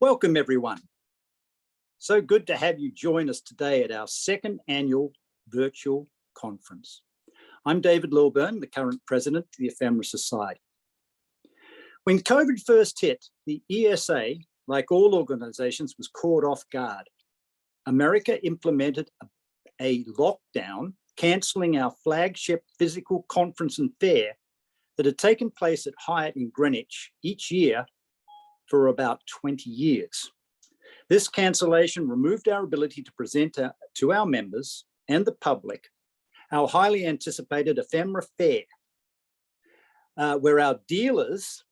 Welcome, everyone. So good to have you join us today at our second annual virtual conference. I'm David Lilburn, the current president of the Ephemera Society. When COVID first hit, the ESA, like all organizations, was caught off guard. America implemented a lockdown, cancelling our flagship physical conference and fair that had taken place at Hyatt in Greenwich each year for about 20 years. This cancellation removed our ability to present to our members and the public our highly anticipated Ephemera Fair, where our dealers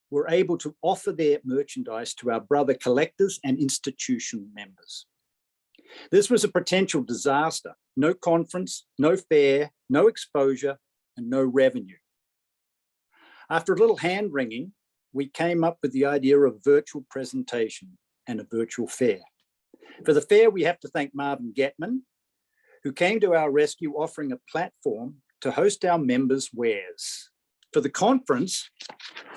were able to offer their merchandise to our brother collectors and institution members. This was a potential disaster. No conference, no fair, no exposure, and no revenue. After a little hand-wringing, we came up with the idea of virtual presentation and a virtual fair. For the fair, we have to thank Marvin Getman, who came to our rescue offering a platform to host our members' wares. For the conference,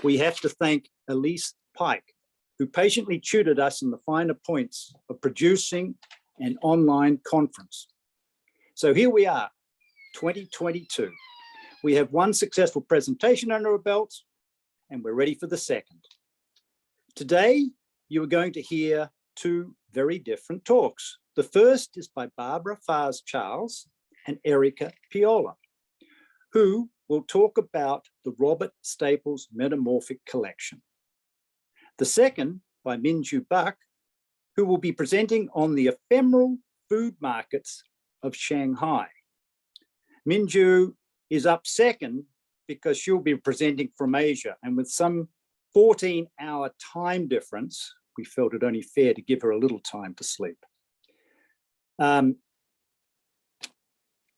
we have to thank Elise Pike, who patiently tutored us in the finer points of producing an online conference. So here we are, 2022. We have one successful presentation under our belts, and we're ready for the second. Today, you are going to hear two very different talks. The first is by Barbara Fars-Charles and Erica Piola, who will talk about the Robert Staples Metamorphic collection. The second by Minju Bak, who will be presenting on the ephemeral food markets of Shanghai. Minju is up second because she'll be presenting from Asia, and with some 14-hour time difference, we felt it only fair to give her a little time to sleep. I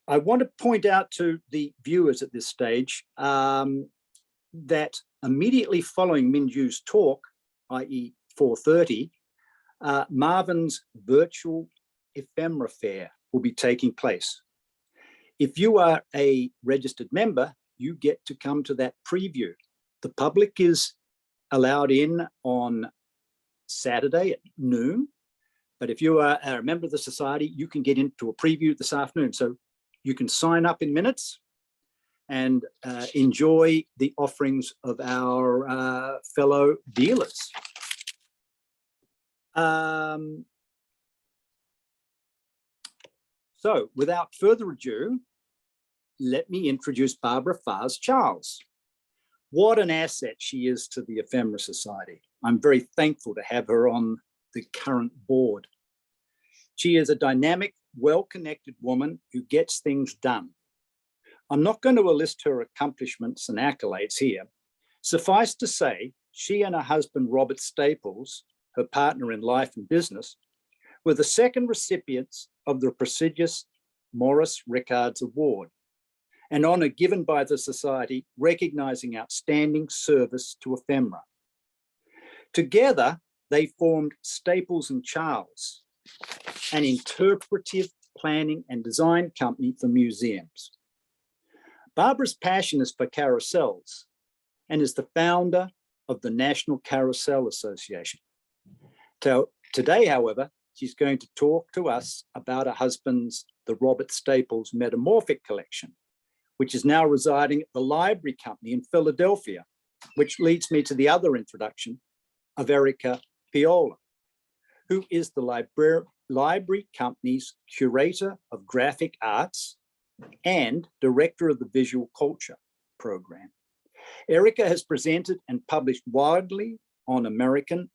want to point out to the viewers at this stage that immediately following Minju's talk, i.e. 4:30, Marvin's virtual ephemera fair will be taking place. If you are a registered member, you get to come to that preview. The public is allowed in on Saturday at noon, but if you are a member of the society, you can get into a preview this afternoon. So you can sign up in minutes and enjoy the offerings of our fellow dealers. So without further ado, let me introduce Barbara Fars-Charles. What an asset she is to the Ephemera Society. I'm very thankful to have her on the current board. She is a dynamic, well-connected woman who gets things done. I'm not going to list her accomplishments and accolades here. Suffice to say, she and her husband, Robert Staples, her partner in life and business, were the second recipients of the prestigious Maurice Rickards Award, an honor given by the Society recognizing outstanding service to ephemera. Together, they formed Staples and Charles, an interpretive planning and design company for museums. Barbara's passion is for carousels and is the founder of the National Carousel Association. Today, however, she's going to talk to us about her husband's, the Robert Staples Metamorphic collection, which is now residing at the Library Company in Philadelphia, which leads me to the other introduction of Erica Piola, who is the Library Company's Curator of Graphic Arts and Director of the Visual Culture Program. Erica has presented and published widely on American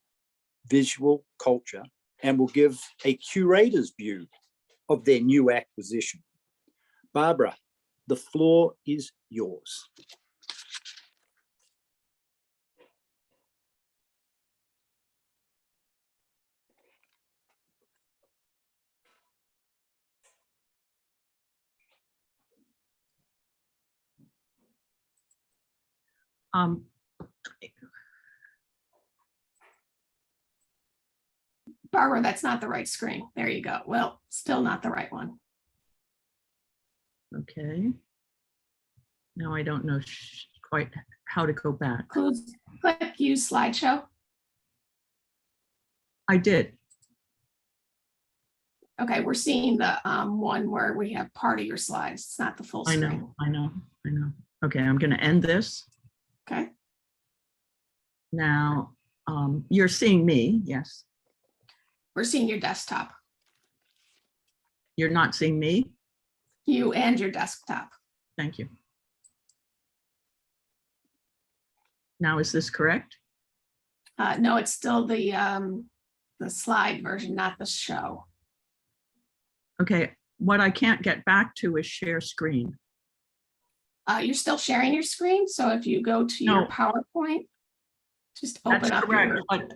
visual culture and will give a curator's view of their new acquisition. Barbara, the floor is yours. Barbara, that's not the right screen. There you go. Well, still not the right one. Okay. Now I don't know quite how to go back. Click use slideshow. I did. Okay, we're seeing the one where we have part of your slides. It's not the full screen. I know. Okay, I'm going to end this. Okay. Now, you're seeing me, yes. We're seeing your desktop. You're not seeing me? You and your desktop. Thank you. Now, is this correct? No, it's still the slide version, not the show. Okay, what I can't get back to is share screen. You're still sharing your screen. So if you go to your PowerPoint, just open That's up correct, your... but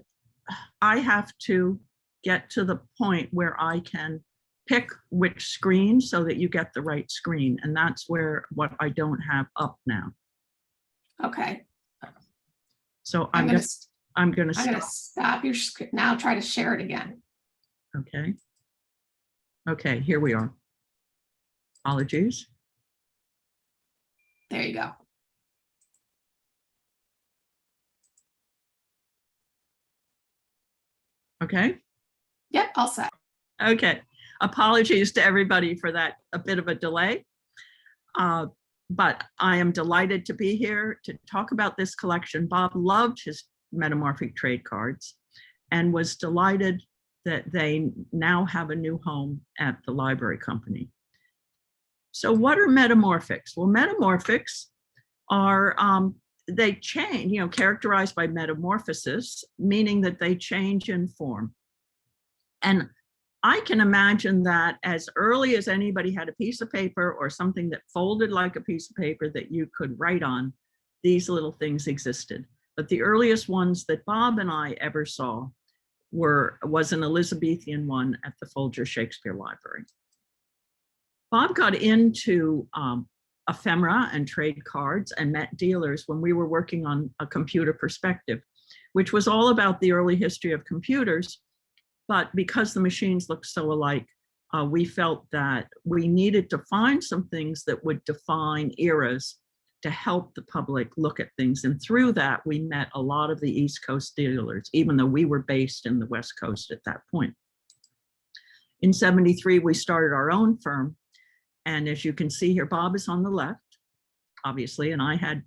I have to get to the point where I can pick which screen so that you get the right screen. And that's what I don't have up now. Okay. So I'm gonna stop your screen now. Try to share it again. Okay. Okay, here we are. Apologies. There you go. Okay. Yep, all set. Okay. Apologies to everybody for that, a bit of a delay. But I am delighted to be here to talk about this collection. Bob loved his metamorphic trade cards and was delighted that they now have a new home at the library company. So what are metamorphics? Well, metamorphics are, they change, characterized by metamorphosis, meaning that they change in form. And I can imagine that as early as anybody had a piece of paper or something that folded like a piece of paper that you could write on, these little things existed. But the earliest ones that Bob and I ever saw was an Elizabethan one at the Folger Shakespeare Library. Bob got into ephemera and trade cards and met dealers when we were working on A Computer Perspective, which was all about the early history of computers. But because the machines looked so alike, we felt that we needed to find some things that would define eras to help the public look at things. And through that, we met a lot of the East Coast dealers, even though we were based in the West Coast at that point. In '73, we started our own firm. And as you can see here, Bob is on the left, obviously, and I had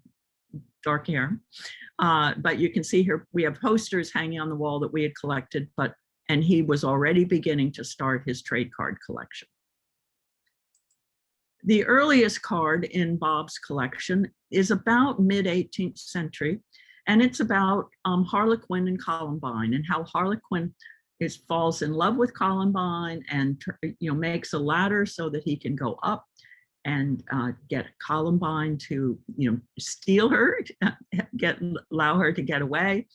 dark hair. But you can see here, we have posters hanging on the wall that we had collected, and he was already beginning to start his trade card collection. The earliest card in Bob's collection is about mid-18th century, and it's about Harlequin and Columbine, and how Harlequin falls in love with Columbine and makes a ladder so that he can go up and get Columbine to steal her, allow her to get away.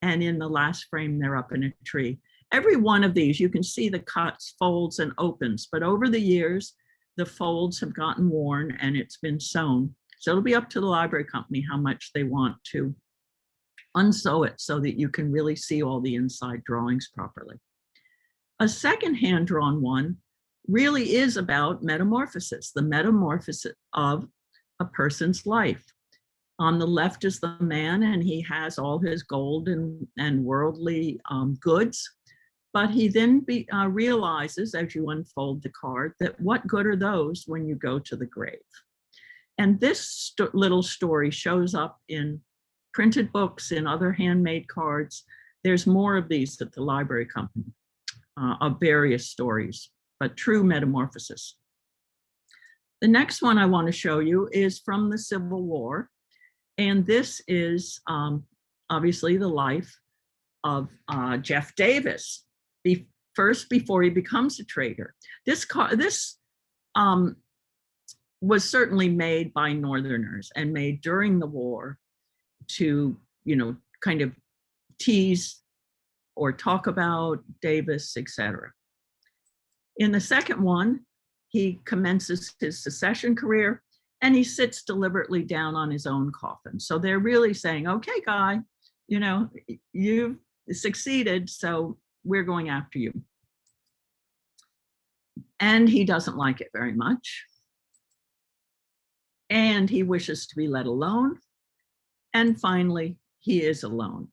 And in the last frame, they're up in a tree. Every one of these, you can see the cuts, folds, and opens, but over the years, the folds have gotten worn and it's been sewn. So it'll be up to the library company how much they want to unsew it so that you can really see all the inside drawings properly. A second hand-drawn one really is about metamorphosis, the metamorphosis of a person's life. On the left is the man, and he has all his gold and worldly goods. But he then realizes, as you unfold the card, that what good are those when you go to the grave? And this little story shows up in printed books, in other handmade cards. There's more of these at the library company, of various stories, but true metamorphosis. The next one I want to show you is from the Civil War. And this is obviously the life of Jeff Davis. First, before he becomes a trader. This was certainly made by Northerners and made during the war to, kind of tease or talk about Davis, etc. In the second one, he commences his secession career and he sits deliberately down on his own coffin. So they're really saying, okay, guy, you've succeeded, so we're going after you. And he doesn't like it very much. And he wishes to be let alone. And finally, he is alone.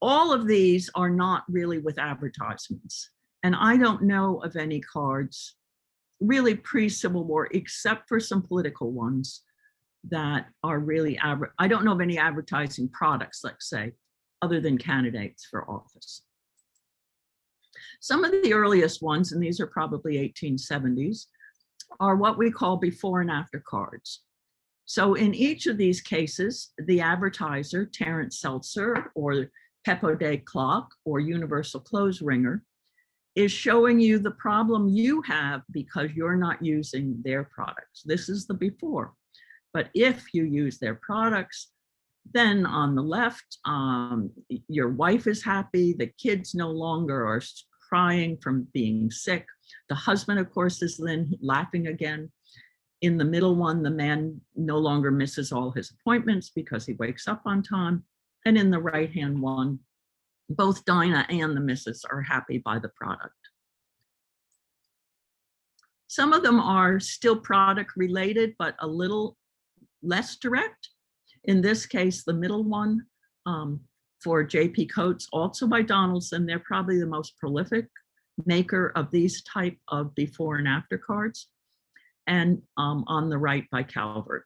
All of these are not really with advertisements. And I don't know of any cards really pre-Civil War, except for some political ones that are really, I don't know of any advertising products, let's say, other than candidates for office. Some of the earliest ones, and these are probably 1870s, are what we call before and after cards. So in each of these cases, the advertiser, Terence Seltzer or Peppo Day Clock or Universal Clothes Ringer, is showing you the problem you have because you're not using their products. This is the before. But if you use their products, then on the left, your wife is happy, the kids no longer are crying from being sick. The husband, of course, is then laughing again. In the middle one, the man no longer misses all his appointments because he wakes up on time. And in the right-hand one, both Dinah and the missus are happy by the product. Some of them are still product related, but a little less direct. In this case, the middle one for J.P. Coates, also by Donaldson, they're probably the most prolific maker of these type of before and after cards. And on the right by Calvert.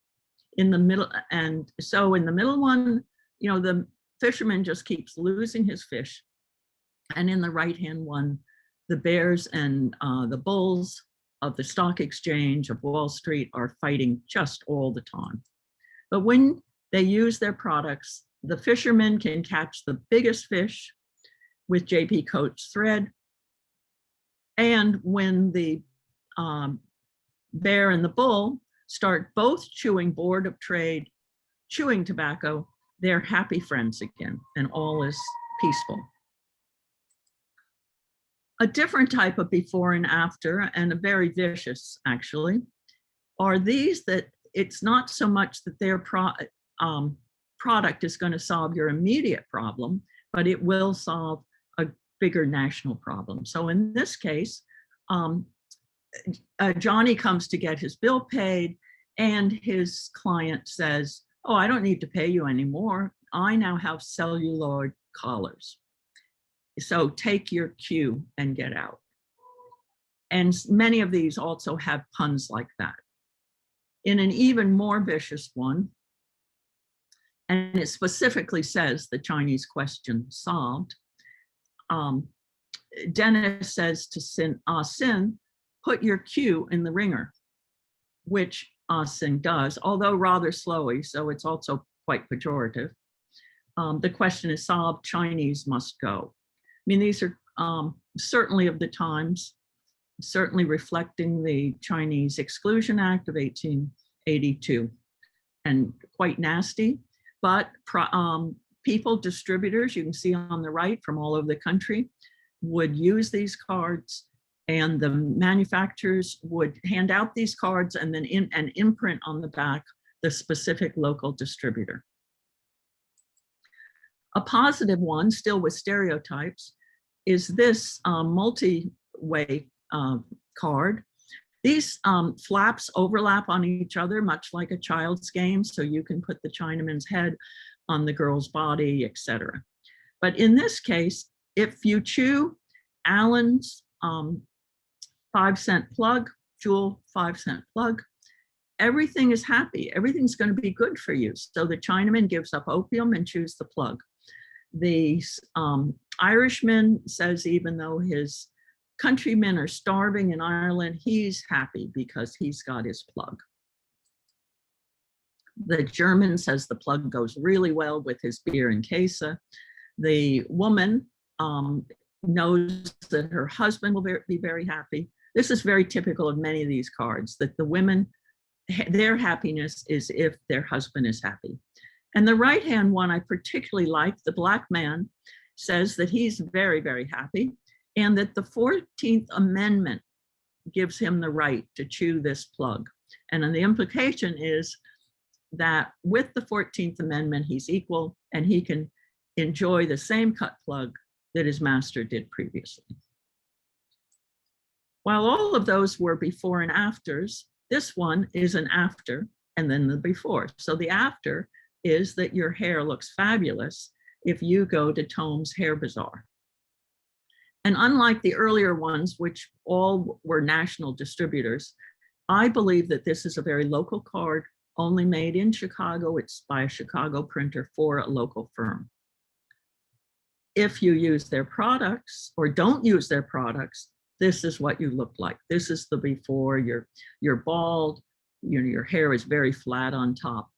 In the middle, and so in the middle one, you know, the fisherman just keeps losing his fish. And in the right-hand one, the bears and the bulls of the stock exchange of Wall Street are fighting just all the time. But when they use their products, the fishermen can catch the biggest fish with J.P. Coates thread. And when the bear and the bull start both chewing Board of Trade, chewing tobacco, they're happy friends again, and all is peaceful. A different type of before and after, and a very vicious actually, are these that it's not so much that their product is going to solve your immediate problem, but it will solve a bigger national problem. So in this case, Johnny comes to get his bill paid, and his client says, "Oh, I don't need to pay you anymore. I now have celluloid collars. So take your cue and get out." And many of these also have puns like that. In an even more vicious one, and it specifically says the Chinese question solved, Dennis says to Sin, "Put your cue in the ringer," which Sin does, although rather slowly, so it's also quite pejorative. The question is solved, Chinese must go. I mean, these are certainly of the times, certainly reflecting the Chinese Exclusion Act of 1882, and quite nasty, but people, distributors, you can see on the right from all over the country, would use these cards, and the manufacturers would hand out these cards and then an imprint on the back the specific local distributor. A positive one, still with stereotypes, is this multi-way card. These flaps overlap on each other, much like a child's game, so you can put the Chinaman's head on the girl's body, etc. But in this case, if you chew Allen's 5-cent plug, Jewel 5-cent plug, everything is happy. Everything's going to be good for you. So the Chinaman gives up opium and chews the plug. The Irishman says even though his countrymen are starving in Ireland, he's happy because he's got his plug. The German says the plug goes really well with his beer and queso. The woman knows that her husband will be very happy. This is very typical of many of these cards, that the women, their happiness is if their husband is happy. And the right-hand one I particularly like, the black man says that he's very, very happy, and that the 14th Amendment gives him the right to chew this plug. And then the implication is that with the 14th Amendment, he's equal and he can enjoy the same cut plug that his master did previously. While all of those were before and afters, this one is an after, and then the before. So the after is that your hair looks fabulous if you go to Tome's Hair Bazaar. And unlike the earlier ones, which all were national distributors, I believe that this is a very local card, only made in Chicago. It's by a Chicago printer for a local firm. If you use their products or don't use their products, this is what you look like. This is the before. You're bald, your hair is very flat on top.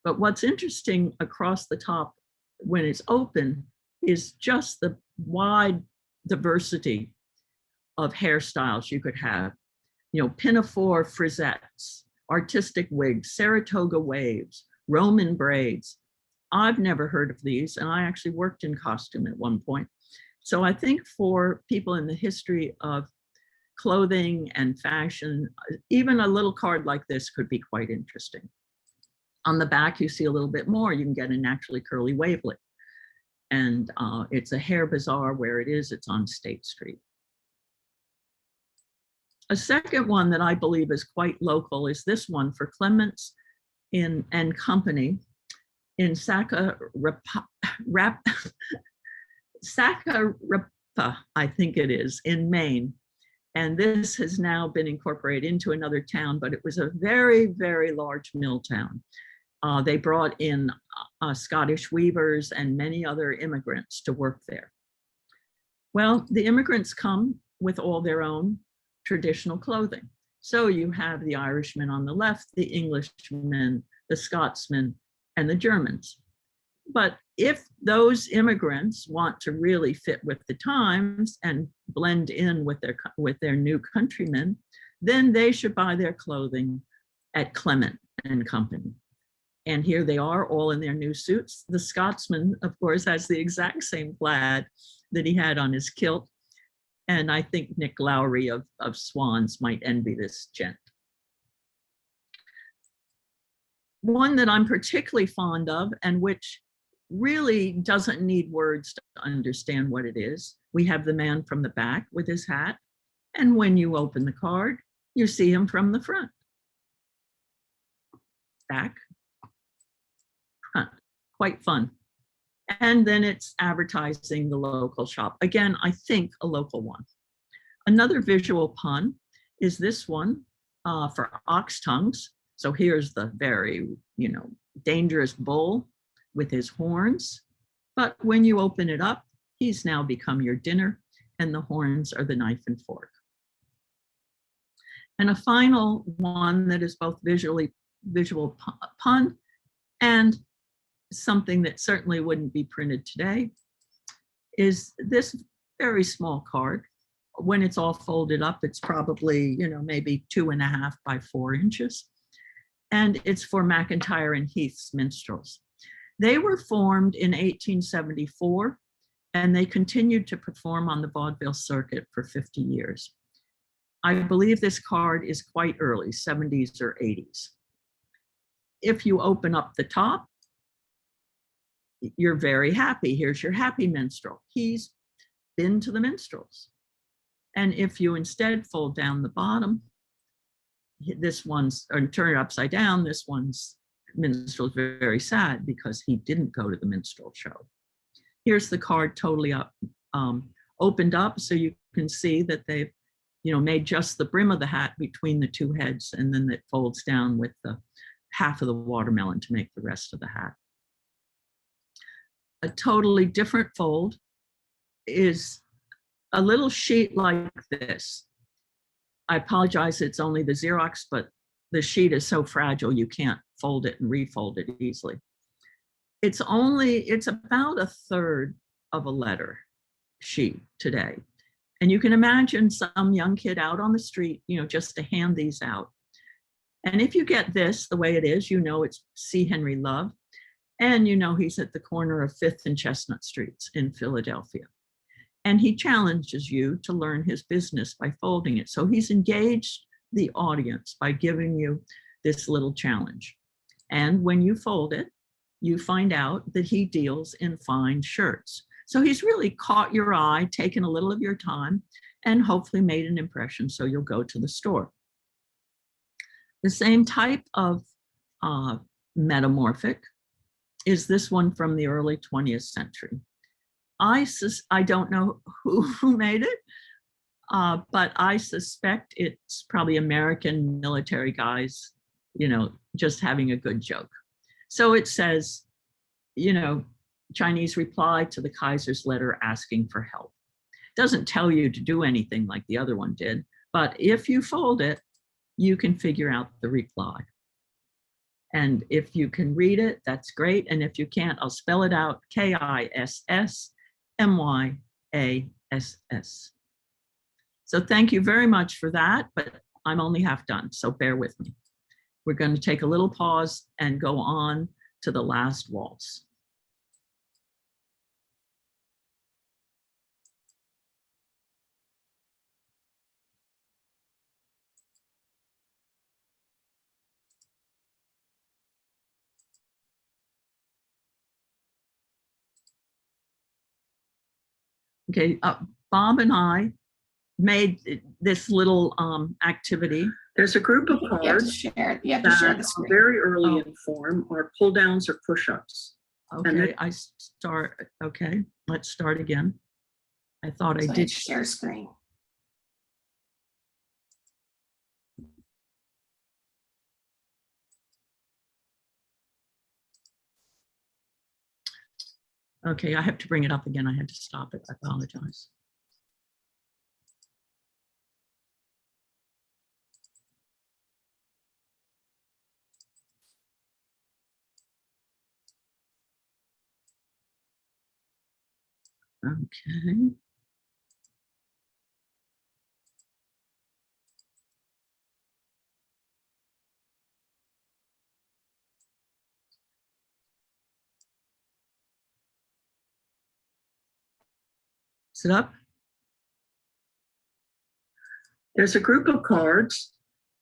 But what's interesting across the top when it's open is just the wide diversity of hairstyles you could have. Pinafore frisettes, artistic wigs, Saratoga waves, Roman braids. I've never heard of these, and I actually worked in costume at one point. So I think for people in the history of clothing and fashion, even a little card like this could be quite interesting. On the back, you see a little bit more. You can get a naturally curly wavelet. And it's a hair bazaar where it is. It's on State Street. A second one that I believe is quite local is this one for Clements and Company in Saccharappa, I think it is, in Maine. And this has now been incorporated into another town, but it was a very, very large mill town. They brought in Scottish weavers and many other immigrants to work there. Well, the immigrants come with all their own traditional clothing. So you have the Irishmen on the left, the Englishmen, the Scotsmen, and the Germans. But if those immigrants want to really fit with the times and blend in with their new countrymen, then they should buy their clothing at Clement and Company. And here they are, all in their new suits. The Scotsman, of course, has the exact same plaid that he had on his kilt. And I think Nick Lowry of Swans might envy this gent. One that I'm particularly fond of, and which really doesn't need words to understand what it is. We have the man from the back with his hat. And when you open the card, you see him from the front. Back, front, quite fun. And then it's advertising the local shop. Again, I think a local one. Another visual pun is this one for ox tongues. So here's the very, dangerous bull with his horns. But when you open it up, he's now become your dinner, and the horns are the knife and fork. And a final one that is both visual pun and something that certainly wouldn't be printed today is this very small card. When it's all folded up, it's probably, maybe 2.5 by 4 inches. And it's for Mcintyre and Heath's Minstrels. They were formed in 1874, and they continued to perform on the vaudeville circuit for 50 years. I believe this card is quite early, 70s or 80s. If you open up the top, you're very happy. Here's your happy minstrel. He's been to the Minstrels. And if you instead fold down the bottom, this one's, or turn it upside down, this one's minstrel's very sad because he didn't go to the minstrel show. Here's the card totally opened up, so you can see that they've made just the brim of the hat between the two heads, and then it folds down with the half of the watermelon to make the rest of the hat. A totally different fold is a little sheet like this. I apologize, it's only the Xerox, but the sheet is so fragile you can't fold it and refold it easily. It's about 1/3 of a letter sheet today. And you can imagine some young kid out on the street, just to hand these out. And if you get this the way it is, it's C. Henry Love, and he's at the corner of 5th and Chestnut Streets in Philadelphia. And he challenges you to learn his business by folding it. So he's engaged the audience by giving you this little challenge. And when you fold it, you find out that he deals in fine shirts. So he's really caught your eye, taken a little of your time, and hopefully made an impression so you'll go to the store. The same type of metamorphic is this one from the early 20th century. I don't know who made it, but I suspect it's probably American military guys, just having a good joke. So it says, Chinese reply to the Kaiser's letter asking for help. Doesn't tell you to do anything like the other one did, but if you fold it, you can figure out the reply. And if you can read it, that's great. And if you can't, I'll spell it out, KISSMYASS. So thank you very much for that, but I'm only half done, so bear with me. We're going to take a little pause and go on to the last waltz. Okay, Bob and I made this little activity. There's a group of You have to cards share. You have to share the that are screen. very early in form are pull downs or push ups. Okay, okay, let's start again. I thought So I did. share screen. Okay, I have to bring it up again. I had to stop it. I apologize. Okay. Sit up. There's a group of cards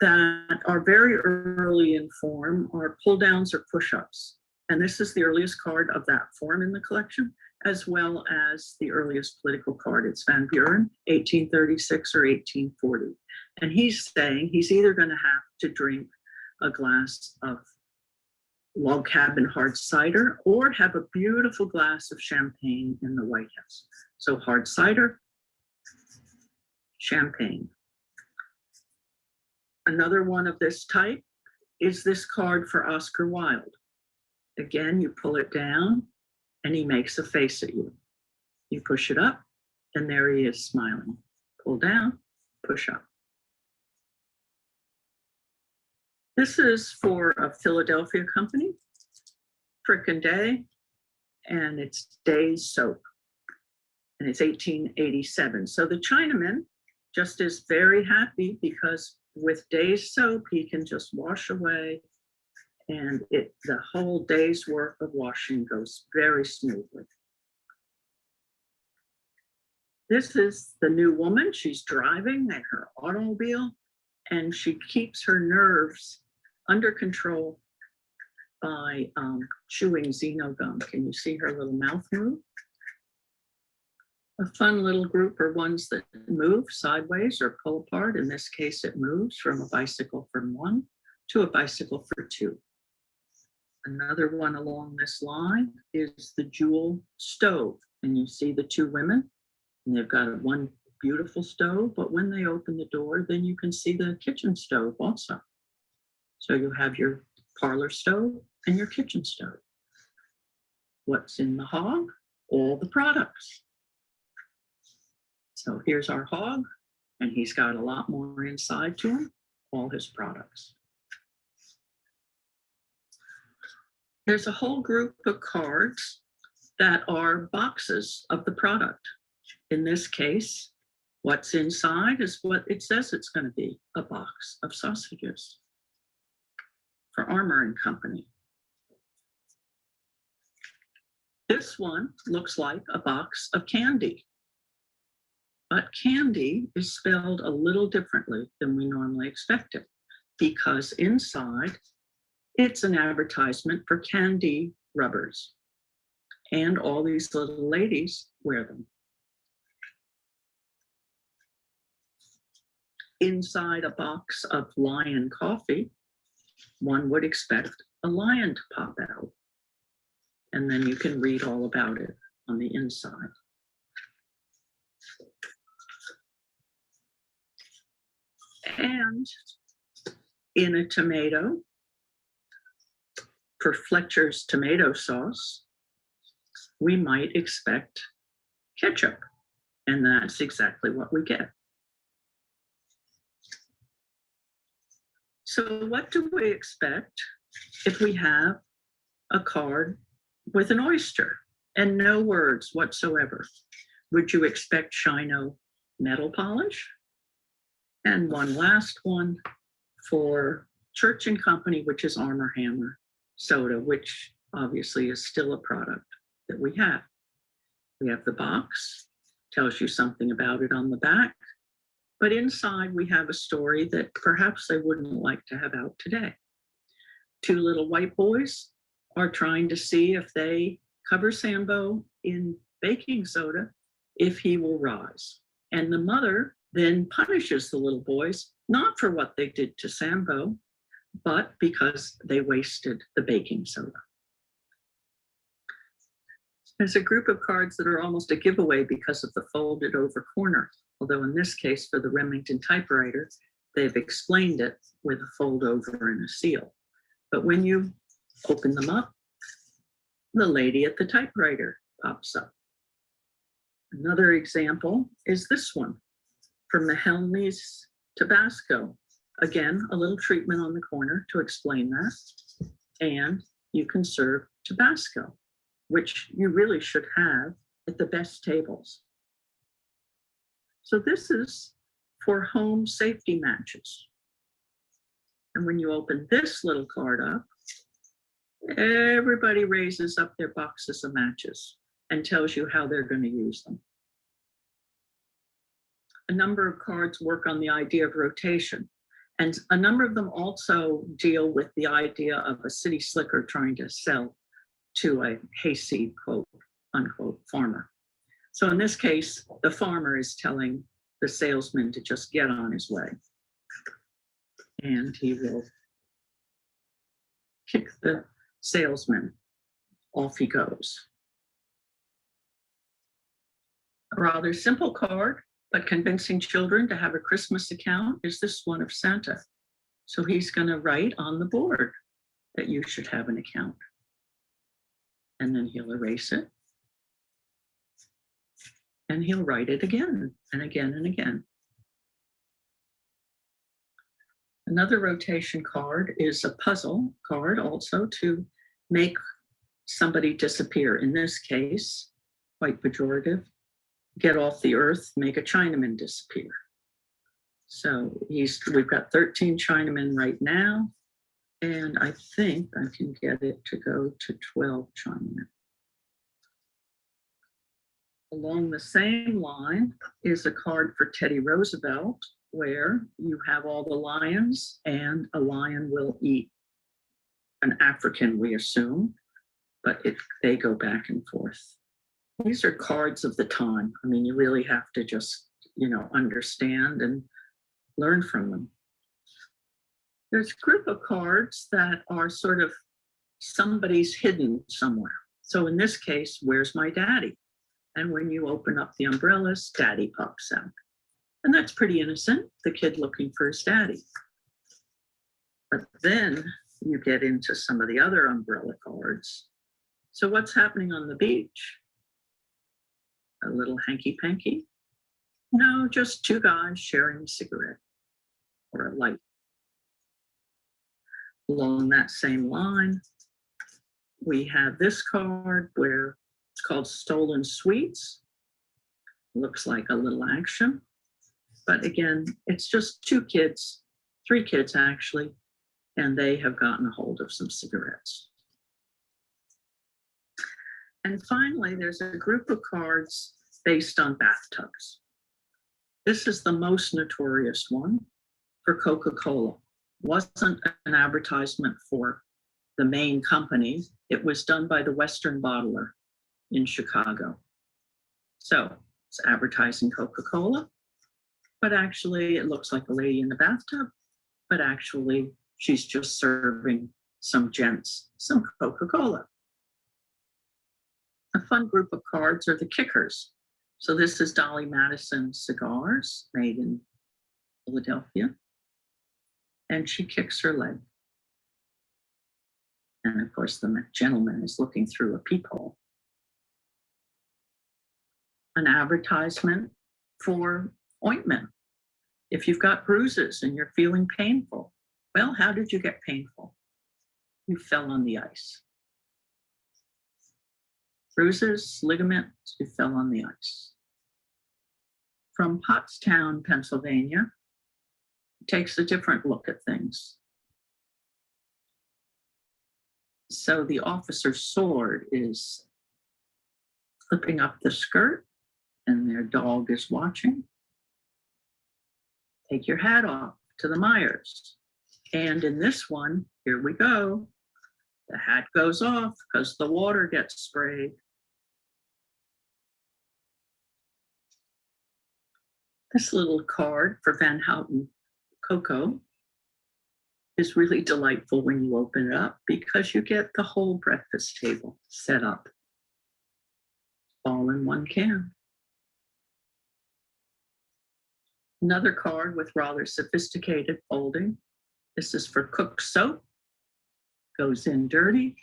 that are very early in form are pull downs or push ups. And this is the earliest card of that form in the collection, as well as the earliest political card. It's Van Buren, 1836 or 1840. And he's saying he's either going to have to drink a glass of log cabin hard cider or have a beautiful glass of champagne in the White House. So hard cider, champagne. Another one of this type is this card for Oscar Wilde. Again, you pull it down and he makes a face at you. You push it up and there he is smiling. Pull down, push up. This is for a Philadelphia company, Frickin' Day, and it's Day's Soap. And it's 1887. So the Chinaman just is very happy because with Day's Soap, he can just wash away and the whole day's work of washing goes very smoothly. This is the new woman. She's driving in her automobile and she keeps her nerves under control by chewing Xenogum. Can you see her little mouth move? A fun little group are ones that move sideways or pull apart. In this case, it moves from a bicycle from 1 to a bicycle for 2. Another one along this line is the jewel stove. And you see the 2 women, and they've got one beautiful stove, but when they open the door, then you can see the kitchen stove also. So you have your parlor stove and your kitchen stove. What's in the hog? All the products. So here's our hog, and he's got a lot more inside to him, all his products. There's a whole group of cards that are boxes of the product. In this case, what's inside is what it says it's going to be, a box of sausages for Armour and Company. This one looks like a box of candy. But candy is spelled a little differently than we normally expect it, because inside it's an advertisement for candy rubbers. And all these little ladies wear them. Inside a box of Lion coffee one would expect a lion to pop out. And then you can read all about it on the inside. And in a tomato, for Fletcher's tomato sauce, we might expect ketchup. And that's exactly what we get. So what do we expect if we have a card with an oyster and no words whatsoever? Would you expect Shino metal polish? And one last one for Church and Company, which is Armor Hammer soda, which obviously is still a product that we have. We have the box, tells you something about it on the back, but inside we have a story that perhaps they wouldn't like to have out today. Two little white boys are trying to see if they cover Sambo in baking soda, if he will rise. And the mother then punishes the little boys, not for what they did to Sambo, but because they wasted the baking soda. There's a group of cards that are almost a giveaway because of the folded over corner. Although in this case, for the Remington typewriter, they've explained it with a fold over and a seal. But when you open them up, the lady at the typewriter pops up. Another example is this one from the Helmy's Tabasco. Again, a little treatment on the corner to explain that. And you can serve Tabasco, which you really should have at the best tables. So this is for home safety matches. And when you open this little card up, everybody raises up their boxes of matches and tells you how they're going to use them. A number of cards work on the idea of rotation, and a number of them also deal with the idea of a city slicker trying to sell to a hayseed, quote unquote, farmer. So in this case, the farmer is telling the salesman to just get on his way. And he will kick the salesman. Off he goes. A rather simple card, but convincing children to have a Christmas account is this one of Santa. So he's going to write on the board that you should have an account. And then he'll erase it. And he'll write it again and again and again. Another rotation card is a puzzle card also to make somebody disappear. In this case, quite pejorative, get off the earth, make a Chinaman disappear. So we've got 13 Chinamen right now, and I think I can get it to go to 12 Chinamen. Along the same line is a card for Teddy Roosevelt, where you have all the lions, and a lion will eat an African, we assume, but they go back and forth. These are cards of the time. I mean, you really have to just, understand and learn from them. There's a group of cards that are sort of somebody's hidden somewhere. So in this case, where's my daddy? And when you open up the umbrellas, daddy pops out. And that's pretty innocent, the kid looking for his daddy. But then you get into some of the other umbrella cards. So what's happening on the beach? A little hanky-panky? No, just two guys sharing a cigarette or a light. Along that same line, we have this card where it's called Stolen Sweets. Looks like a little action. But again, it's just two kids, three kids actually, and they have gotten a hold of some cigarettes. And finally, there's a group of cards based on bathtubs. This is the most notorious one for Coca-Cola. Wasn't an advertisement for the main company. It was done by the Western bottler in Chicago. So it's advertising Coca-Cola, but actually it looks like a lady in the bathtub, but actually She's just serving some gents some Coca-Cola. A fun group of cards are the kickers. So this is Dolly Madison cigars made in Philadelphia. And she kicks her leg. And of course, the gentleman is looking through a peephole. An advertisement for ointment. If you've got bruises and you're feeling painful, well, how did you get painful? You fell on the ice. Bruises, ligaments, you fell on the ice. From Pottstown, Pennsylvania, takes a different look at things. So the officer's sword is clipping up the skirt and their dog is watching. Take your hat off to the Myers. And in this one, here we go. The hat goes off because the water gets sprayed. This little card for Van Houten Cocoa is really delightful when you open it up because you get the whole breakfast table set up all in one can. Another card with rather sophisticated folding. This is for cook soap. Goes in dirty,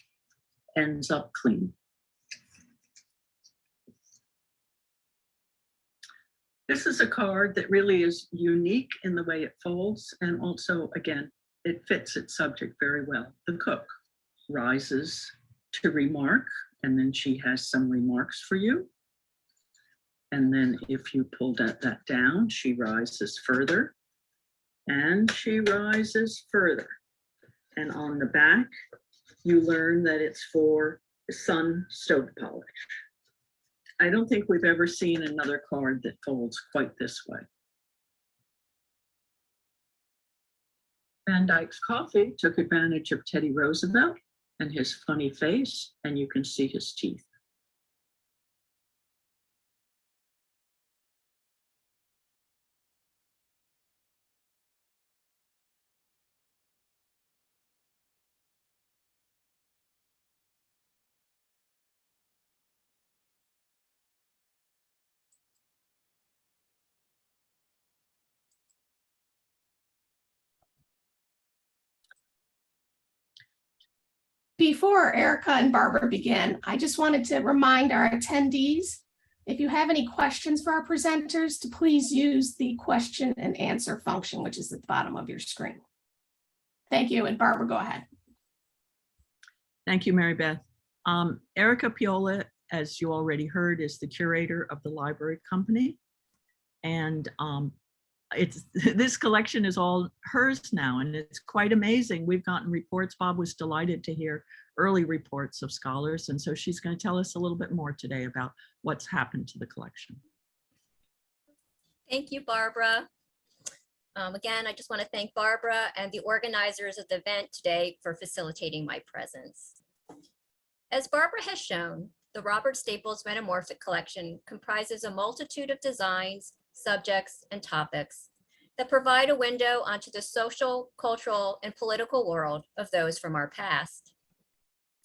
ends up clean. This is a card that really is unique in the way it folds, and also, again, it fits its subject very well. The cook rises to remark, and then she has some remarks for you. And then if you pull that down, she rises further, and she rises further. And on the back, you learn that it's for sun stove polish. I don't think we've ever seen another card that folds quite this way. Van Dyke's Coffee took advantage of Teddy Roosevelt and his funny face, and you can see his teeth. Before Erica and Barbara begin, I just wanted to remind our attendees, if you have any questions for our presenters, to please use the question and answer function, which is at the bottom of your screen. Thank you, and Barbara, go ahead. Thank you, Mary Beth. Erica Piola, as you already heard, is the curator of the library company. And this collection is all hers now, and it's quite amazing. We've gotten reports. Bob was delighted to hear early reports of scholars, and so she's going to tell us a little bit more today about what's happened to the collection. Thank you, Barbara. Again, I just want to thank Barbara and the organizers of the event today for facilitating my presence. As Barbara has shown, the Robert Staples Metamorphic Collection comprises a multitude of designs, subjects, and topics that provide a window onto the social, cultural, and political world of those from our past.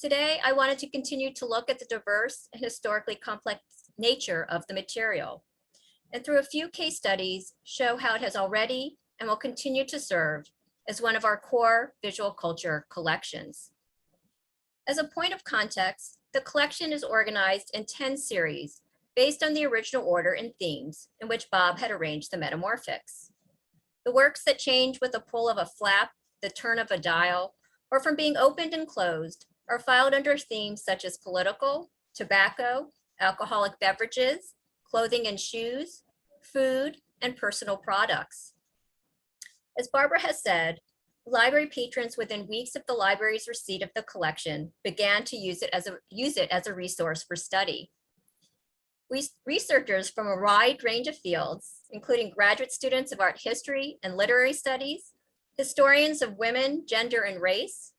Today, I wanted to continue to look at the diverse and historically complex nature of the material, and through a few case studies, show how it has already and will continue to serve as one of our core visual culture collections. As a point of context, the collection is organized in 10 series based on the original order and themes in which Bob had arranged the Metamorphics. The works that change with the pull of a flap, the turn of a dial, or from being opened and closed are filed under themes such as political, tobacco, alcoholic beverages, clothing and shoes, food, and personal products. As Barbara has said, library patrons within weeks of the library's receipt of the collection began to use it as a resource for study. Researchers from a wide range of fields, including graduate students of art history and literary studies, historians of women, gender, and race,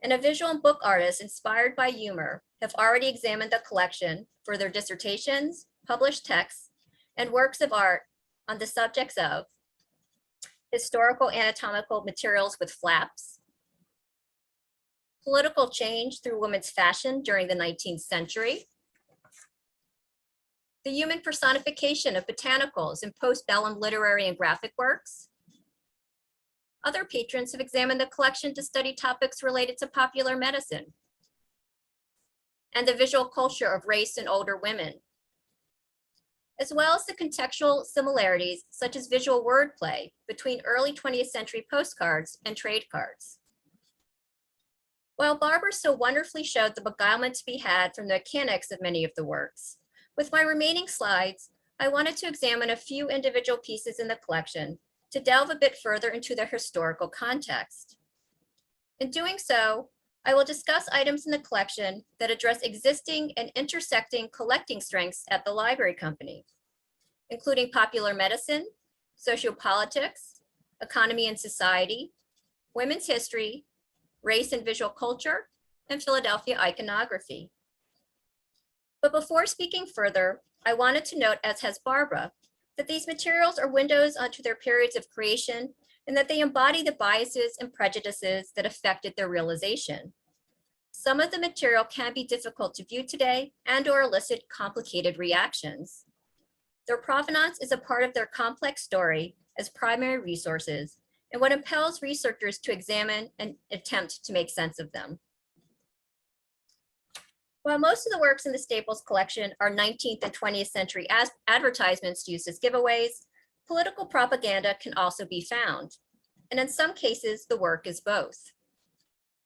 and a visual and book artist inspired by humor, have already examined the collection for their dissertations, published texts, and works of art on the subjects of historical anatomical materials with flaps, political change through women's fashion during the 19th century, the human personification of botanicals in postbellum literary and graphic works. Other patrons have examined the collection to study topics related to popular medicine and the visual culture of race and older women, as well as the contextual similarities such as visual wordplay between early 20th century postcards and trade cards. While Barbara so wonderfully showed the beguilement to be had from the mechanics of many of the works, with my remaining slides, I wanted to examine a few individual pieces in the collection to delve a bit further into their historical context. In doing so, I will discuss items in the collection that address existing and intersecting collecting strengths at the Library Company, including popular medicine, sociopolitics, economy and society, women's history, race and visual culture, and Philadelphia iconography. But before speaking further, I wanted to note, as has Barbara, that these materials are windows onto their periods of creation and that they embody the biases and prejudices that affected their realization. Some of the material can be difficult to view today and/or elicit complicated reactions. Their provenance is a part of their complex story as primary resources and what impels researchers to examine and attempt to make sense of them. While most of the works in the Staples collection are 19th and 20th century advertisements used as giveaways, political propaganda can also be found. And in some cases, the work is both.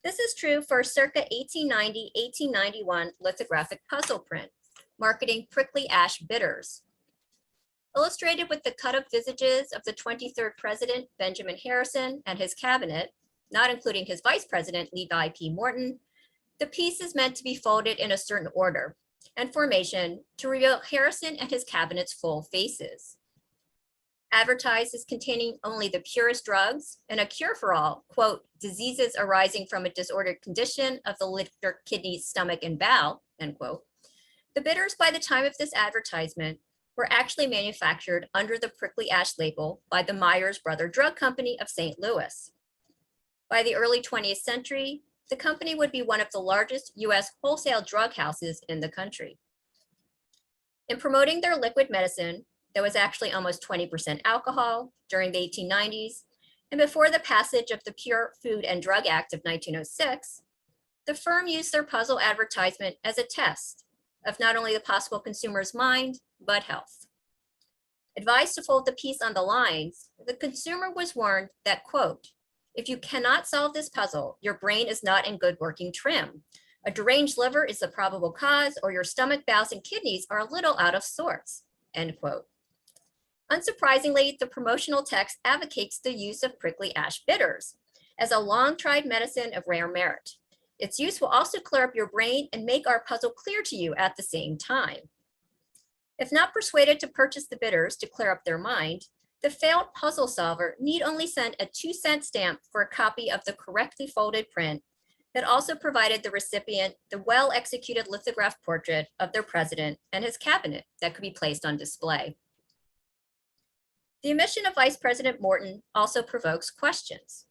This is true for a circa 1890-1891 lithographic puzzle print, marketing prickly ash bitters. Illustrated with the cut-up visages of the 23rd President, Benjamin Harrison, and his cabinet, not including his Vice President, Levi P. Morton, the piece is meant to be folded in a certain order and formation to reveal Harrison and his cabinet's full faces. Advertised as containing only the purest drugs and a cure for all, quote, diseases arising from a disordered condition of the liver, kidney, stomach, and bowel, end quote. The bitters by the time of this advertisement were actually manufactured under the prickly ash label by the Myers Brother Drug Company of St. Louis. By the early 20th century, the company would be one of the largest US wholesale drug houses in the country. In promoting their liquid medicine, that was actually almost 20% alcohol during the 1890s, and before the passage of the Pure Food and Drug Act of 1906, the firm used their puzzle advertisement as a test of not only the possible consumer's mind, but health. Advised to fold the piece on the lines, the consumer was warned that, quote, if you cannot solve this puzzle, your brain is not in good working trim. A deranged liver is the probable cause, or your stomach, bowels, and kidneys are a little out of sorts, end quote. Unsurprisingly, the promotional text advocates the use of prickly ash bitters as a long-tried medicine of rare merit. Its use will also clear up your brain and make our puzzle clear to you at the same time. If not persuaded to purchase the bitters to clear up their mind, the failed puzzle solver need only send a 2-cent stamp for a copy of the correctly folded print that also provided the recipient the well-executed lithograph portrait of their president and his cabinet that could be placed on display. The omission of Vice President Morton also provokes questions.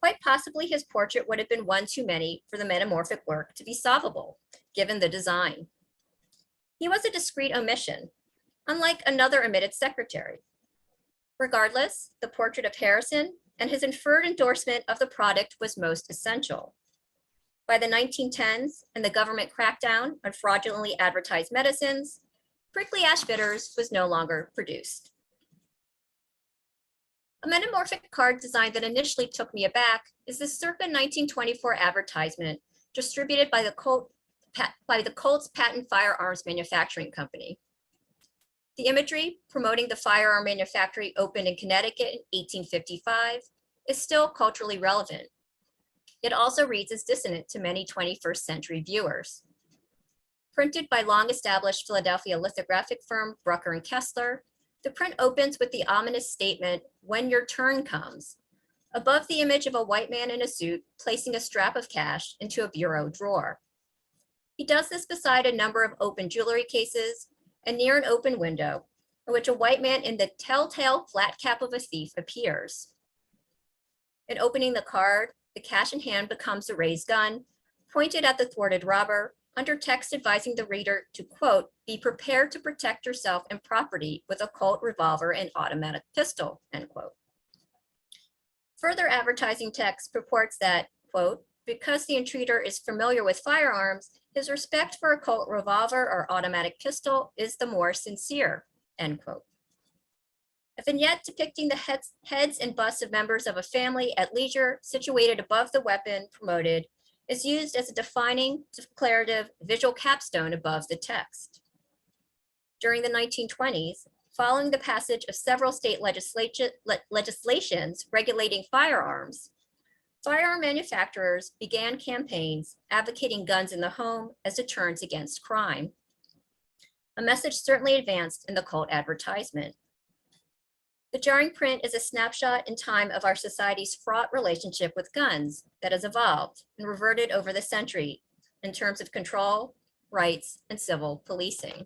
Quite possibly his portrait would have been one too many for the metamorphic work to be solvable, given the design. He was a discreet omission, unlike another omitted secretary. Regardless, the portrait of Harrison and his inferred endorsement of the product was most essential. By the 1910s and the government crackdown on fraudulently advertised medicines, prickly ash bitters was no longer produced. A metamorphic card design that initially took me aback is the circa 1924 advertisement distributed by the Colt's Patent Firearms Manufacturing Company. The imagery promoting the firearm manufactory opened in Connecticut in 1855 is still culturally relevant. It also reads as dissonant to many 21st century viewers. Printed by long-established Philadelphia lithographic firm Brucker and Kessler, the print opens with the ominous statement, "When your turn comes," above the image of a white man in a suit placing a strap of cash into a bureau drawer. He does this beside a number of open jewelry cases and near an open window, in which a white man in the telltale flat cap of a thief appears. In opening the card, the cash in hand becomes a raised gun pointed at the thwarted robber, under text advising the reader to, quote, be prepared to protect yourself and property with a Colt revolver and automatic pistol, end quote. Further advertising text purports that, quote, because the intruder is familiar with firearms, his respect for a Colt revolver or automatic pistol is the more sincere, end quote. A vignette depicting the heads and busts of members of a family at leisure situated above the weapon promoted is used as a defining, declarative visual capstone above the text. During the 1920s, following the passage of several state legislations regulating firearms, firearm manufacturers began campaigns advocating guns in the home as deterrents against crime. A message certainly advanced in the Colt advertisement. The jarring print is a snapshot in time of our society's fraught relationship with guns that has evolved and reverted over the century in terms of control, rights, and civil policing.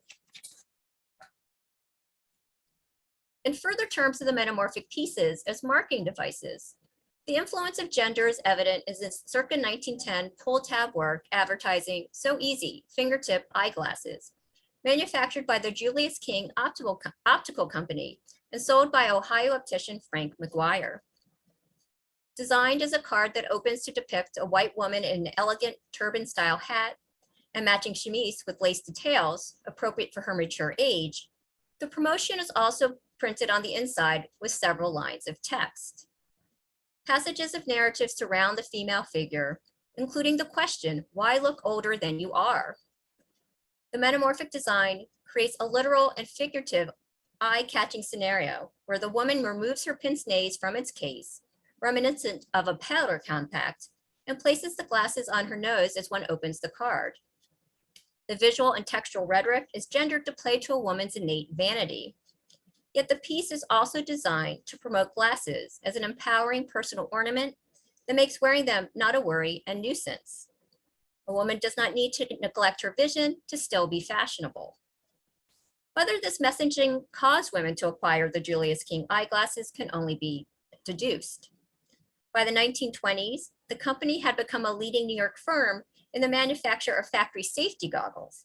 In further terms of the metamorphic pieces as marketing devices, the influence of gender is evident in this circa 1910 pull tab work advertising So Easy fingertip eyeglasses, manufactured by the Julius King Optical Company and sold by Ohio optician Frank McGuire. Designed as a card that opens to depict a white woman in an elegant turban-style hat and matching chemise with lace details appropriate for her mature age, the promotion is also printed on the inside with several lines of text. Passages of narrative surround the female figure, including the question, why look older than you are? The metamorphic design creates a literal and figurative eye-catching scenario where the woman removes her pince-nez from its case, reminiscent of a powder compact, and places the glasses on her nose as one opens the card. The visual and textual rhetoric is gendered to play to a woman's innate vanity. Yet the piece is also designed to promote glasses as an empowering personal ornament that makes wearing them not a worry and nuisance. A woman does not need to neglect her vision to still be fashionable. Whether this messaging caused women to acquire the Julius King eyeglasses can only be deduced. By the 1920s, the company had become a leading New York firm in the manufacture of factory safety goggles.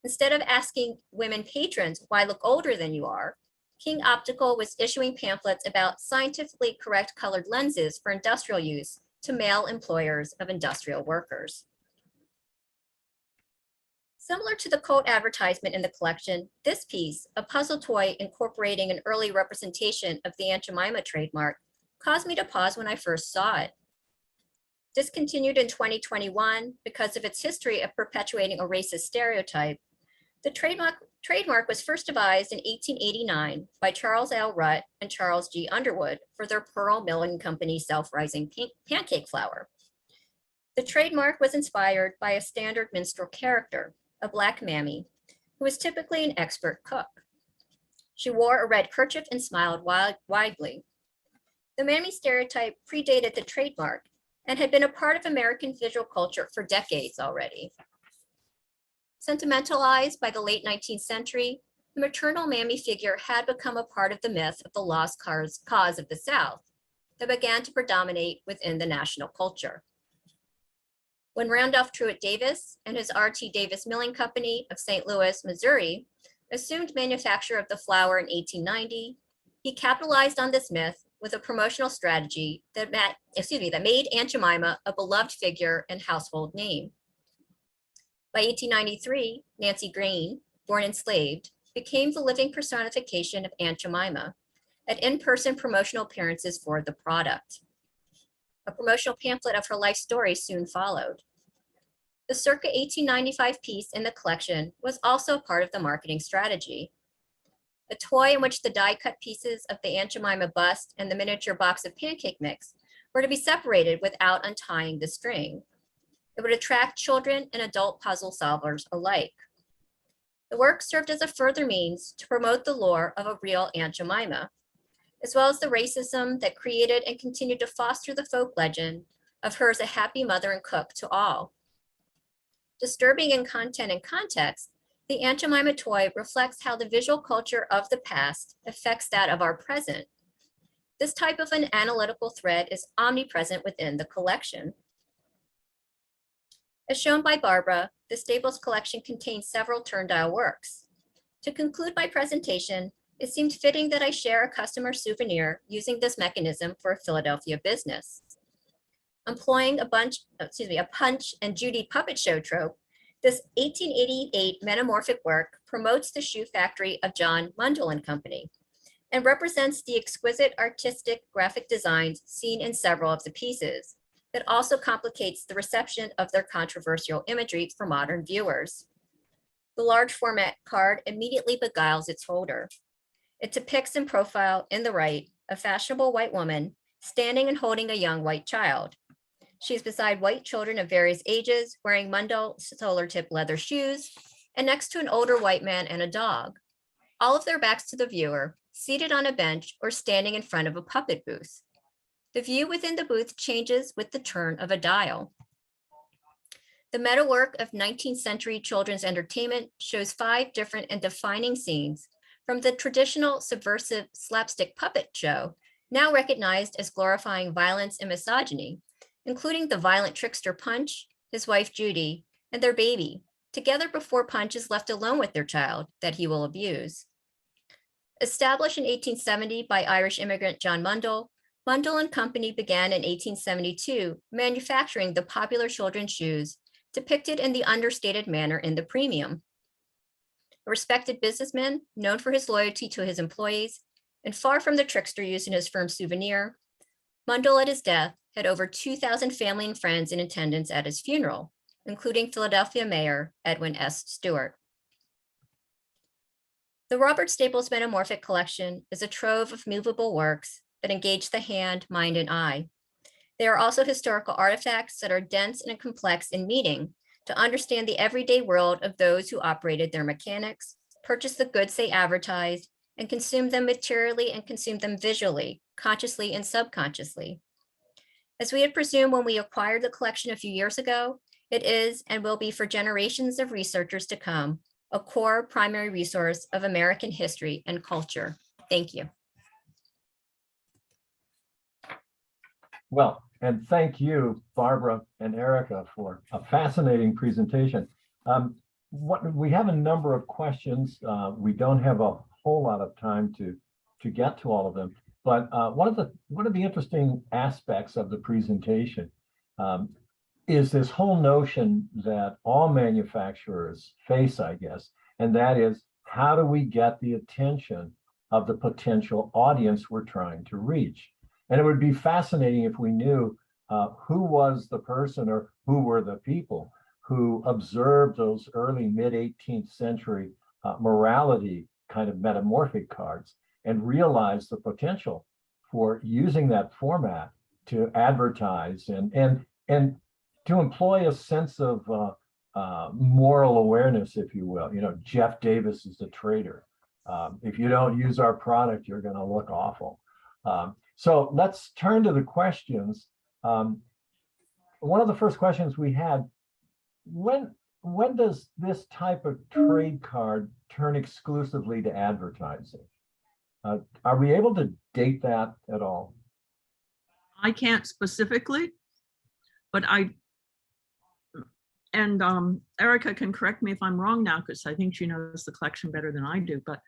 Instead of asking women patrons, why look older than you are, King Optical was issuing pamphlets about scientifically correct colored lenses for industrial use to male employers of industrial workers. Similar to the Colt advertisement in the collection, this piece, a puzzle toy incorporating an early representation of the Aunt Jemima trademark, caused me to pause when I first saw it. Discontinued in 2021 because of its history of perpetuating a racist stereotype, the trademark was first devised in 1889 by Charles L. Rutt and Charles G. Underwood for their Pearl Milling Company self-rising pancake flour. The trademark was inspired by a standard minstrel character, a Black mammy, who was typically an expert cook. She wore a red kerchief and smiled widely. The mammy stereotype predated the trademark and had been a part of American visual culture for decades already. Sentimentalized by the late 19th century, the maternal mammy figure had become a part of the myth of the lost cause of the South that began to predominate within the national culture. When Randolph Truett Davis and his R.T. Davis Milling Company of St. Louis, Missouri, assumed manufacture of the flour in 1890, he capitalized on this myth with a promotional strategy that made Aunt Jemima a beloved figure and household name. By 1893, Nancy Green, born enslaved, became the living personification of Aunt Jemima at in-person promotional appearances for the product. A promotional pamphlet of her life story soon followed. The circa 1895 piece in the collection was also part of the marketing strategy. A toy in which the die-cut pieces of the Aunt Jemima bust and the miniature box of pancake mix were to be separated without untying the string. It would attract children and adult puzzle solvers alike. The work served as a further means to promote the lore of a real Aunt Jemima, as well as the racism that created and continued to foster the folk legend of her as a happy mother and cook to all. Disturbing in content and context, the Aunt Jemima toy reflects how the visual culture of the past affects that of our present. This type of an analytical thread is omnipresent within the collection. As shown by Barbara, the Staples collection contains several turn-dial works. To conclude my presentation, it seemed fitting that I share a customer souvenir using this mechanism for a Philadelphia business. Employing a Punch and Judy puppet show trope, this 1888 metamorphic work promotes the shoe factory of John Mundell and Company and represents the exquisite artistic graphic designs seen in several of the pieces. That also complicates the reception of their controversial imagery for modern viewers. The large format card immediately beguiles its holder. It depicts in profile in the right a fashionable white woman standing and holding a young white child. She's beside white children of various ages wearing Mundell solar tip leather shoes and next to an older white man and a dog. All of their backs to the viewer, seated on a bench or standing in front of a puppet booth. The view within the booth changes with the turn of a dial. The meta work of 19th century children's entertainment shows 5 different and defining scenes from the traditional subversive slapstick puppet show, now recognized as glorifying violence and misogyny, including the violent trickster Punch, his wife Judy, and their baby, together before Punch is left alone with their child that he will abuse. Established in 1870 by Irish immigrant John Mundell, Mundell and Company began in 1872 manufacturing the popular children's shoes depicted in the understated manner in the premium. A respected businessman known for his loyalty to his employees and far from the trickster used in his firm's souvenir, Mundell at his death had over 2,000 family and friends in attendance at his funeral, including Philadelphia Mayor Edwin S. Stewart. The Robert Staples Metamorphic Collection is a trove of movable works that engage the hand, mind, and eye. They are also historical artifacts that are dense and complex in meaning to understand the everyday world of those who operated their mechanics, purchased the goods they advertised, and consumed them materially and consumed them visually, consciously and subconsciously. As we had presumed when we acquired the collection a few years ago, it is and will be for generations of researchers to come, a core primary resource of American history and culture. Thank you. Well, and thank you, Barbara and Erica, for a fascinating presentation. We have a number of questions. We don't have a whole lot of time to get to all of them, but one of the interesting aspects of the presentation is this whole notion that all manufacturers face, I guess, and that is, how do we get the attention of the potential audience we're trying to reach? And it would be fascinating if we knew who was the person or who were the people who observed those early mid-18th century morality kind of metamorphic cards and realized the potential for using that format to advertise and to employ a sense of moral awareness, if you will. You know, Jeff Davis is a traitor. If you don't use our product, you're going to look awful. So let's turn to the questions. One of the first questions we had, when does this type of trade card turn exclusively to advertising? Are we able to date that at all? I can't specifically, but Erica can correct me if I'm wrong now, because I think she knows the collection better than I do, but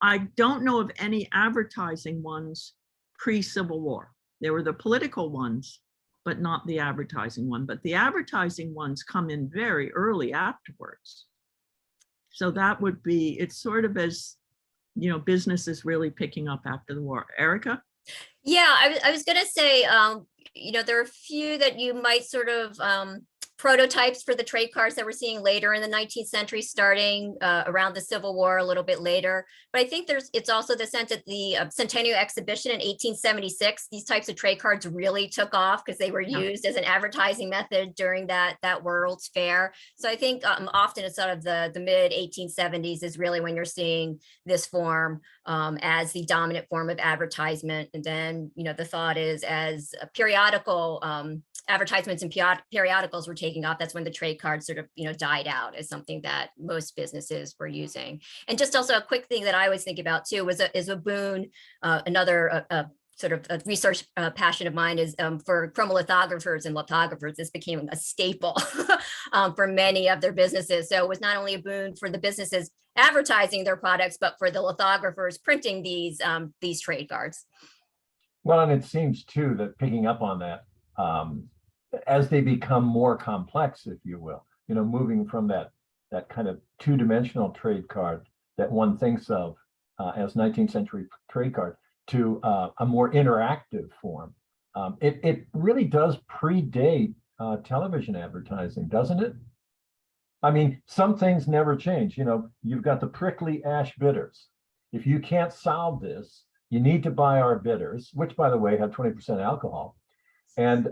I don't know of any advertising ones pre-Civil War. There were the political ones, but not the advertising one. But the advertising ones come in very early afterwards. So that would be, it's sort of as, you know, business is really picking up after the war. Erica? Yeah, I was going to say, you know, there are a few that you might sort of prototypes for the trade cards that we're seeing later in the 19th century, starting around the Civil War, a little bit later. But I think it's also the sense that the Centennial Exhibition in 1876, these types of trade cards really took off because they were used as an advertising method during that World's Fair. So I think often it's sort of the mid 1870s is really when you're seeing this form as the dominant form of advertisement. And then, you know, the thought is as a periodical advertisements and periodicals were taking off, that's when the trade cards sort of, died out as something that most businesses were using. And just also a quick thing that I always think about too is a boon, another sort of a research passion of mine is for chromolithographers and lithographers. This became a staple for many of their businesses. So it was not only a boon for the businesses advertising their products, but for the lithographers printing these trade cards. Well, and it seems too that picking up on that, as they become more complex, if you will, moving from that kind of two-dimensional trade card that one thinks of as 19th century trade card to a more interactive form. It really does predate television advertising, doesn't it? I mean, some things never change. You've got the prickly ash bitters. If you can't solve this, you need to buy our bitters, which, by the way, have 20% alcohol. And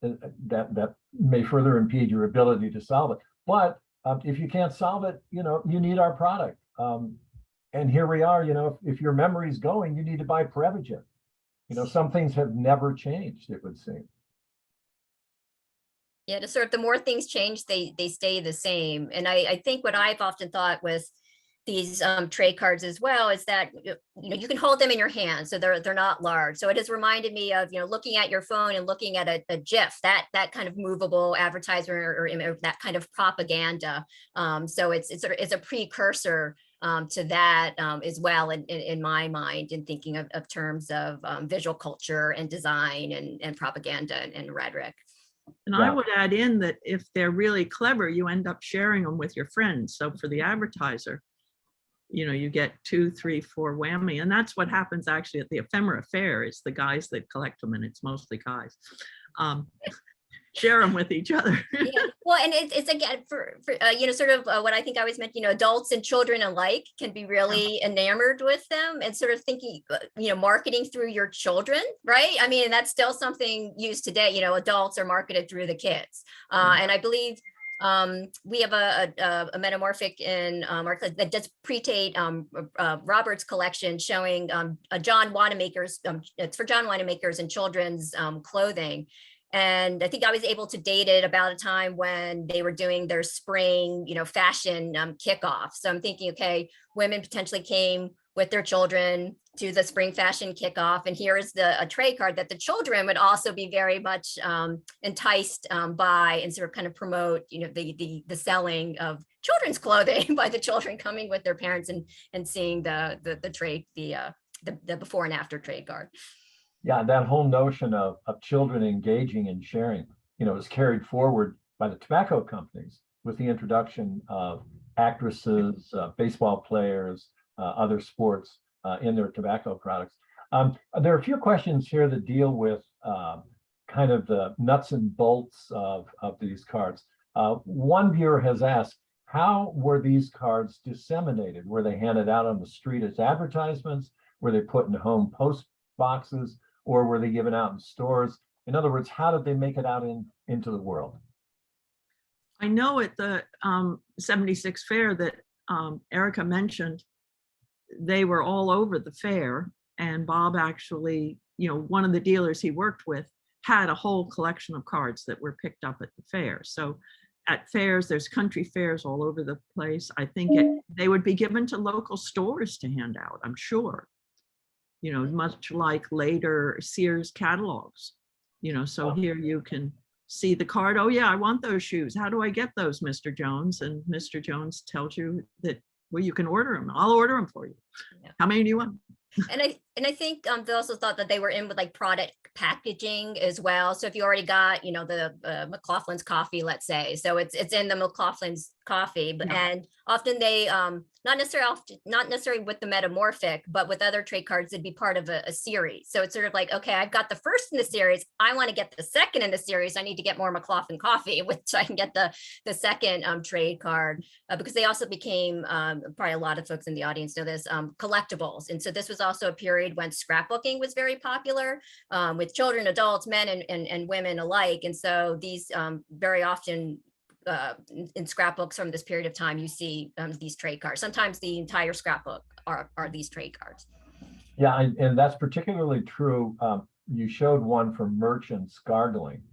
that may further impede your ability to solve it. But if you can't solve it, you need our product. And here we are, if your memory's going, you need to buy Prevagen. Some things have never changed, it would seem. Yeah, to sort of the more things change, they stay the same. And I think what I've often thought with these trade cards as well is that you can hold them in your hand, so they're not large. So it has reminded me of looking at your phone and looking at a GIF, that kind of movable advertisement or that kind of propaganda. So it's a precursor to that as well in my mind, in thinking of terms of visual culture and design and propaganda and rhetoric. And I would add in that if they're really clever, you end up sharing them with your friends. So for the advertiser, you get 2, 3, 4 whammy. And that's what happens actually at the ephemera fair. It's the guys that collect them, and it's mostly guys. Share them with each other. Yeah. Well, and it's again for sort of what I think I always meant, adults and children alike can be really enamored with them, and sort of thinking, marketing through your children, right? I mean, that's still something used today. Adults are marketed through the kids. And I believe we have a metamorphic in our that does predate Robert's collection, showing John Wanamaker's, it's for John Wanamaker's and children's clothing. And I think I was able to date it about a time when they were doing their spring, fashion kickoff. So I'm thinking, okay, women potentially came with their children to the spring fashion kickoff. And here is a trade card that the children would also be very much enticed by, and sort of kind of promote, the selling of children's clothing by the children coming with their parents and seeing the trade, the before and after trade card. Yeah, that whole notion of children engaging and sharing, is carried forward by the tobacco companies with the introduction of actresses, baseball players, other sports in their tobacco products. There are a few questions here that deal with kind of the nuts and bolts of these cards. One viewer has asked, how were these cards disseminated? Were they handed out on the street as advertisements? Were they put in home post boxes? Or were they given out in stores? In other words, how did they make it out into the world? I know at the 76 fair that Erica mentioned, they were all over the fair, and Bob actually, one of the dealers he worked with had a whole collection of cards that were picked up at the fair. So at fairs, there's country fairs all over the place. I think they would be given to local stores to hand out, I'm sure. Much like later Sears catalogs, so here you can see the card. Oh yeah, I want those shoes. How do I get those, Mr. Jones? And Mr. Jones tells you that, well, you can order them. I'll order them for you. Yeah. How many do you want? And I think they also thought that they were in with like product packaging as well. So if you already got, the McLaughlin's coffee, let's say, so it's in the McLaughlin's coffee, but and often they not necessarily with the metamorphic, but with other trade cards, it'd be part of a series. So it's sort of like, okay, I've got the first in the series. I want to get the second in the series. I need to get more McLaughlin coffee, which I can get the second trade card, because they also became, probably a lot of folks in the audience know this, collectibles. And so this was also a period when scrapbooking was very popular with children, adults, men, and women alike. And so these very often in scrapbooks from this period of time, you see these trade cards. Sometimes the entire scrapbook are these trade cards. Yeah, and that's particularly true. You showed one from merchants gargling.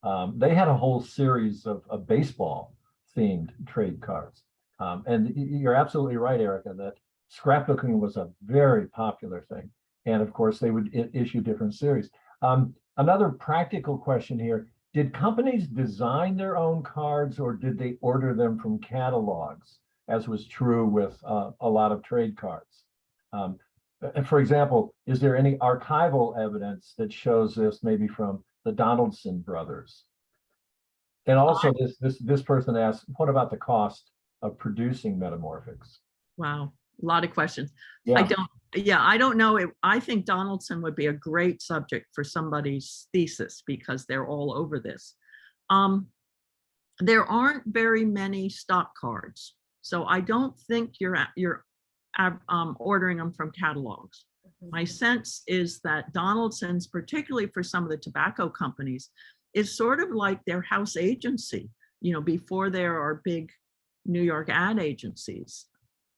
They had a whole series of baseball themed trade cards. And you're absolutely right, Erica, that scrapbooking was a very popular thing. And of course, they would issue different series. Another practical question here, did companies design their own cards or did they order them from catalogs, as was true with a lot of trade cards? For example, is there any archival evidence that shows this maybe from the Donaldson brothers? And also this person asks, what about the cost of producing Metamorphics? Wow, a lot of questions. Yeah. I don't know. I think Donaldson would be a great subject for somebody's thesis because they're all over this. There aren't very many stock cards, so I don't think you're ordering them from catalogs. My sense is that Donaldson's, particularly for some of the tobacco companies, is sort of like their house agency, you know, before there are big New York ad agencies,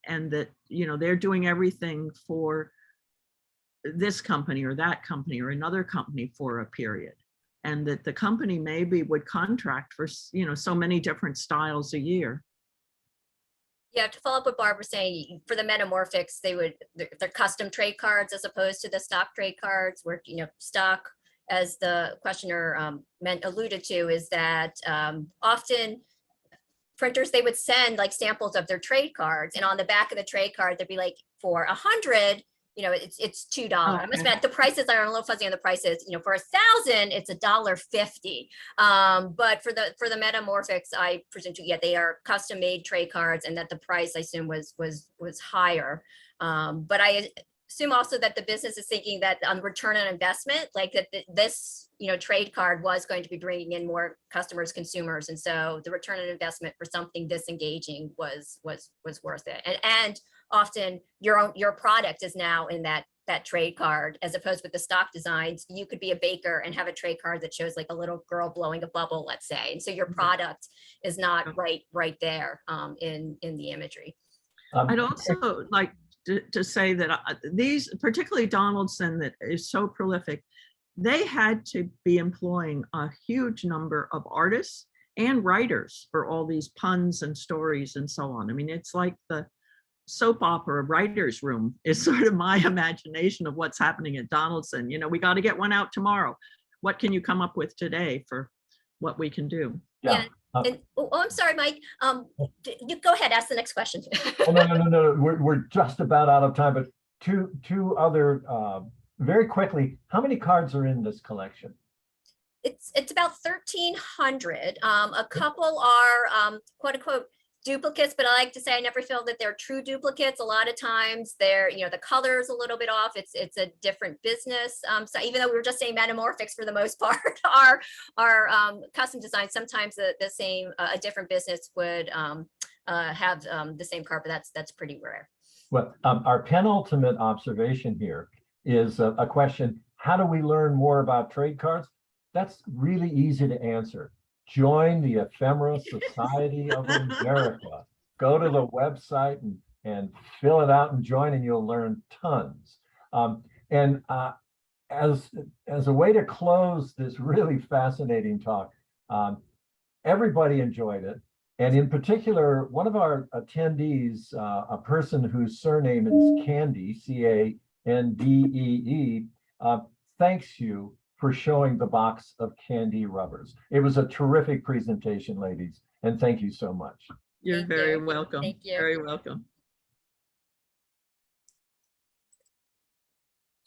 and that, you know, they're doing everything for this company or that company or another company for a period, and that the company maybe would contract for, you know, so many different styles a year. Yeah, to follow up what Barbara was saying, for the Metamorphics, they're custom trade cards as opposed to the stock trade cards where, you know, stock, as the questioner alluded to, is that often printers, they would send like samples of their trade cards, and on the back of the trade card, there'd be like, for 100, you know, it's $2. I must admit, the prices are a little fuzzy on the prices. You know, for 1,000, it's $1.50. But for the Metamorphics, I presume to, yeah, they are custom made trade cards, and that the price, I assume, was higher. But I assume also that the business is thinking that on return on investment, like that this, you know, trade card was going to be bringing in more customers, consumers, and so the return on investment for something this engaging was worth it. And often your product is now in that trade card, as opposed with the stock designs. You could be a baker and have a trade card that shows like a little girl blowing a bubble, let's say, and so your product is not right there in the imagery. I'd also like to say that these, particularly Donaldson, that is so prolific, they had to be employing a huge number of artists and writers for all these puns and stories and so on. I mean, it's like the soap opera writer's room is sort of my imagination of what's happening at Donaldson. You know, we got to get one out tomorrow. What can you come up with today for what we can do? Yeah. And, I'm sorry, Mike. You go ahead, ask the next question. No. We're just about out of time, but two other, very quickly, how many cards are in this collection? It's about 1,300. A couple are quote unquote duplicates, but I like to say I never feel that they're true duplicates. A lot of times they're, you know, the color's a little bit off. It's a different business. So even though we were just saying Metamorphics for the most part are custom designs, sometimes the same, a different business would have the same card, but that's pretty rare. Well, our penultimate observation here is a question: how do we learn more about trade cards? That's really easy to answer. Join the Ephemera Society of America. Go to the website and fill it out and join, and you'll learn tons. As a way to close this really fascinating talk, everybody enjoyed it. And in particular, one of our attendees, a person whose surname is Candy, C-A-N-D-E-E, thanks you for showing the box of candy rubbers. It was a terrific presentation, ladies, and thank you so much. You're very welcome. Thank you. Very welcome.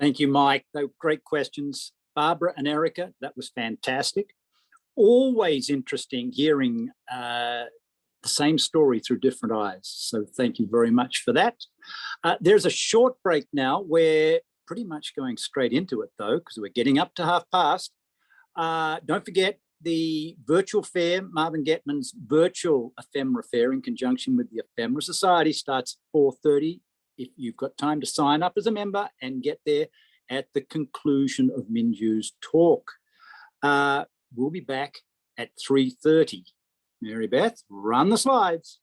Thank you, Mike. They were great questions. Barbara and Erica, that was fantastic. Always interesting hearing the same story through different eyes. So thank you very much for that. There's a short break now. We're pretty much going straight into it though, because we're getting up to past. Don't forget the virtual fair, Marvin Getman's virtual ephemera fair in conjunction with the Ephemera Society starts at 4:30. If you've got time to sign up as a member and get there at the conclusion of Minju's talk. We'll be back at 3:30. Mary Beth, run the slides.